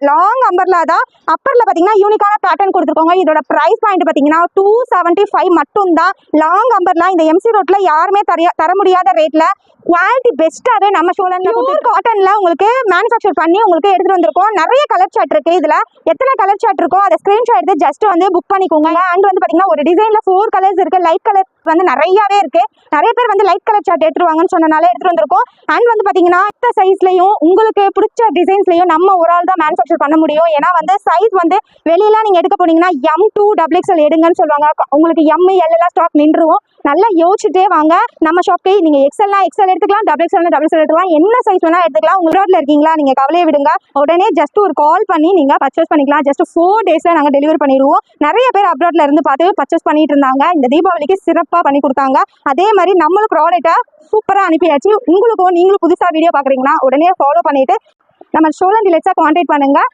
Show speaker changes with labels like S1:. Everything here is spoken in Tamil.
S1: லாங் அம்பர்லா தான். அப்பர்ல பாத்தீங்கன்னா யூனிக்கான பேட்டர்ன் கொடுத்துருக்கோங்க. இதோட பிரைஸ் பாயிண்ட் பாத்தீங்கன்னா 275 மட்டும் தான். லாங் அம்பர்லா இந்த எம்சி ரோட்ல யாருமே தர முடியாத ரேட்ல குவாலிட்டி பெஸ்ட்டாவே நம்ம ஷோலன் காட்டன்ல உங்களுக்கு மேனுஃபேக்சர் பண்ணி உங்களுக்கு எடுத்துட்டு வந்திருக்கோம். நிறைய கலர் சார்ட் இருக்கு. இதுல எத்தனை கலர் சார்ட் இருக்கோ அதை ஸ்கிரீன்ஷாட் எடுத்து ஜஸ்ட் வந்து புக் பண்ணிக்கோங்க. அண்ட் வந்து பாத்தீங்கன்னா ஒரு டிசைன்ல 4 கலர்ஸ் இருக்கு. லைட் கலர் வந்து நிறையவே இருக்கு. நிறைய பேர் வந்து லைட் கலர் சார்ட் எடுத்துருவாங்கன்னு சொன்னனால எடுத்துட்டு வந்திருக்கோம். அண்ட் வந்து பாத்தீங்கன்னா இந்த சைஸ்லயும் உங்களுக்கு பிடிச்ச டிசைன்ஸ்லயும் நம்ம ஒரு ஆள் தான் மேனுஃபேக்சர் பண்ண முடியும். ஏன்னா வந்து சைஸ் வந்து வெளியெல்லாம் நீங்க எடுக்க போனீங்கன்னா M2 XXL எடுங்கன்னு சொல்லுவாங்க. உங்களுக்கு M L எல்லாம் ஸ்டாக் நின்றுவோம். நல்லா யோசிச்சுட்டே வாங்க. நம்ம ஷாப்க்கு நீங்க எக்ஸ்எல்னா எக்ஸ்எல் எடுத்துக்கலாம், XXL எடுத்துக்கலாம், என்ன சைஸ் வேணா எடுத்துக்கலாம். உங்க ரோட்ல இருக்கீங்களா, நீங்க கவலையை விடுங்க. உடனே ஜஸ்ட் ஒரு கால் பண்ணி நீங்க பர்ச்சேஸ் பண்ணிக்கலாம். ஜஸ்ட் 4 டேஸ்ல நாங்க டெலிவரி பண்ணிடுவோம். நிறைய பேர் அப்ராட்ல இருந்து பார்த்து பர்ச்சேஸ் பண்ணிட்டு இருந்தாங்க. இந்த தீபாவளிக்கு சிறப்பா பண்ணி கொடுத்தாங்க. அதே மாதிரி நம்மளுக்கு ப்ராடக்ட்டை சூப்பரா அனுப்பியாச்சு. உங்களுக்கும் நீங்களும் புதுசா வீடியோ பாக்குறீங்கன்னா உடனே ஃபாலோ பண்ணிட்டு நம்ம ஷோலன் டிலெக்ஸா கான்டாக்ட் பண்ணுங்க.